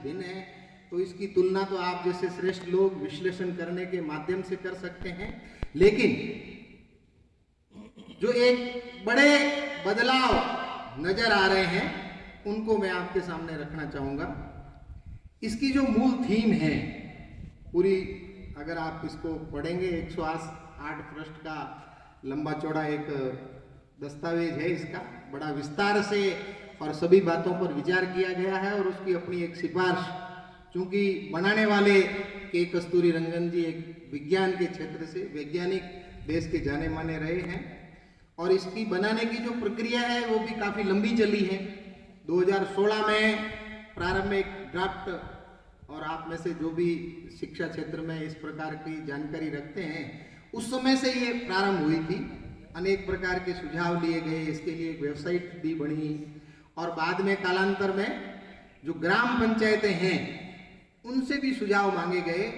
भिन्न है, तो इसकी तुलना तो आप जैसे श्रेष्ठ लोग विश्लेषण करने के माध्यम से कर सकते हैं। लेकिन जो एक बड़े बदलाव नजर आ रहे हैं उनको मैं आपके सामने रखना चाहूंगा। इसकी जो मूल थीम है पूरी, अगर आप इसको पढ़ेंगे, 108 पृष्ठ का लंबा चौड़ा एक दस्तावेज है, इसका बड़ा विस्तार से और सभी बातों पर विचार किया गया है और उसकी अपनी एक सिफारिश, चूंकि बनाने वाले के कस्तूरी रंगन जी एक विज्ञान के क्षेत्र से वैज्ञानिक देश के जाने माने रहे हैं और इसकी बनाने की जो प्रक्रिया है वो भी काफ़ी लंबी चली है। 2016 में प्रारंभ में एक ड्राफ्ट, और आप में से जो भी शिक्षा क्षेत्र में इस प्रकार की जानकारी रखते हैं उस समय से ये प्रारंभ हुई थी। अनेक प्रकार के सुझाव लिए गए, इसके लिए एक वेबसाइट भी बनी और बाद में कालांतर में जो ग्राम पंचायतें हैं उनसे भी सुझाव मांगे गए।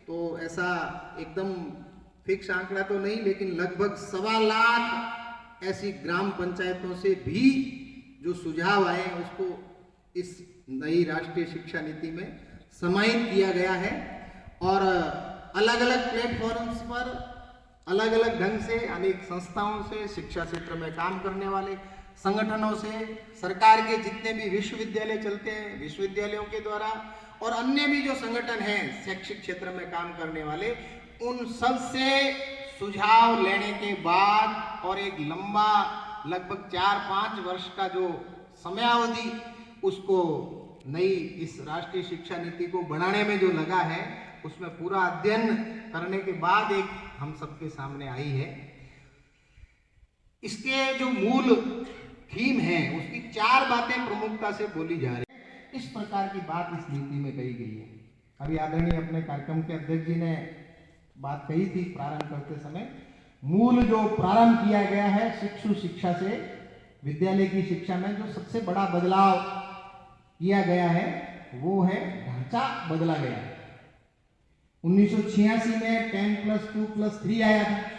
तो ऐसा एकदम फिक्स आंकड़ा तो नहीं, लेकिन लगभग 1.25 लाख ऐसी ग्राम पंचायतों से भी जो सुझाव आए उसको इस नई राष्ट्रीय शिक्षा नीति में समाहित किया गया है और अलग अलग प्लेटफॉर्म्स पर अलग अलग ढंग से अनेक संस्थाओं से, शिक्षा क्षेत्र में काम करने वाले संगठनों से, सरकार के जितने भी विश्वविद्यालय चलते हैं विश्वविद्यालयों के द्वारा और अन्य भी जो संगठन हैं शैक्षिक क्षेत्र में काम करने वाले, उन सब से सुझाव लेने के बाद और एक लंबा लगभग 4-5 वर्ष का जो समयावधि उसको नई इस राष्ट्रीय शिक्षा नीति को बनाने में जो लगा है उसमें पूरा अध्ययन करने के बाद एक हम सबके सामने आई है। इसके जो मूल थीम है उसकी 4 बातें प्रमुखता से बोली जा रही है। इस प्रकार की बात इस नीति में कही गई है। अभी आदरणीय अपने कार्यक्रम के अध्यक्ष जी ने बात कही थी प्रारंभ करते समय। मूल जो प्रारंभ किया गया है शिक्षु शिक्षा से, विद्यालय की शिक्षा में जो सबसे बड़ा बदलाव किया गया है वो है ढांचा बदला गया है। 1986 में 10+2+3 आया था,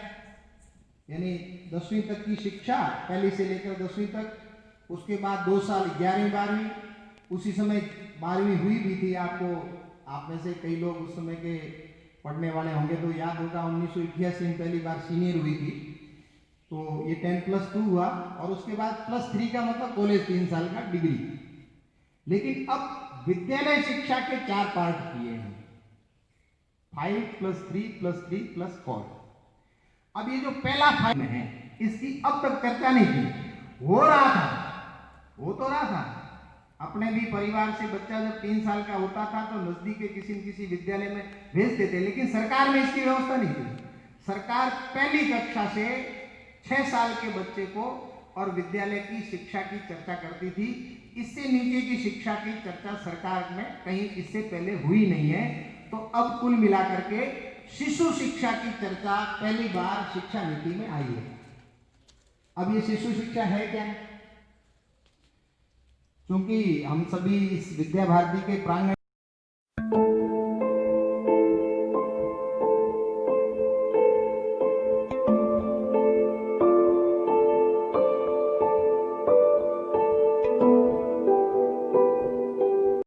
यानी 10वीं तक की शिक्षा, पहली से लेकर 10वीं तक, उसके बाद 2 साल 11वीं 12वीं, उसी समय 12वीं हुई भी थी। आपको, आप में से कई लोग उस समय के पढ़ने वाले होंगे तो याद होगा 1988 में पहली बार सीनियर हुई थी, तो ये 10+2 हुआ और उसके बाद +3 का मतलब कॉलेज 3 साल का डिग्री। लेकिन अब विद्यालय शिक्षा के 4 पार्ट किए हैं, 5+3+3+4। अब ये जो पहला 5 है इसकी अब तक चर्चा नहीं थी, हो रहा था, हो तो रहा था। अपने भी परिवार से बच्चा जब 3 साल का होता था तो नजदीक के किसी न किसी विद्यालय में भेजते थे, लेकिन सरकार में इसकी व्यवस्था नहीं थी। सरकार पहली कक्षा से 6 साल के बच्चे को और विद्यालय की शिक्षा की चर्चा करती थी। इससे नीचे की शिक्षा की चर्चा सरकार में कहीं इससे पहले हुई नहीं है। तो अब कुल मिलाकर के शिशु शिक्षा की चर्चा पहली बार शिक्षा नीति में आई है। अब ये शिशु शिक्षा है क्या? क्योंकि हम सभी इस विद्या भारती के प्रांगण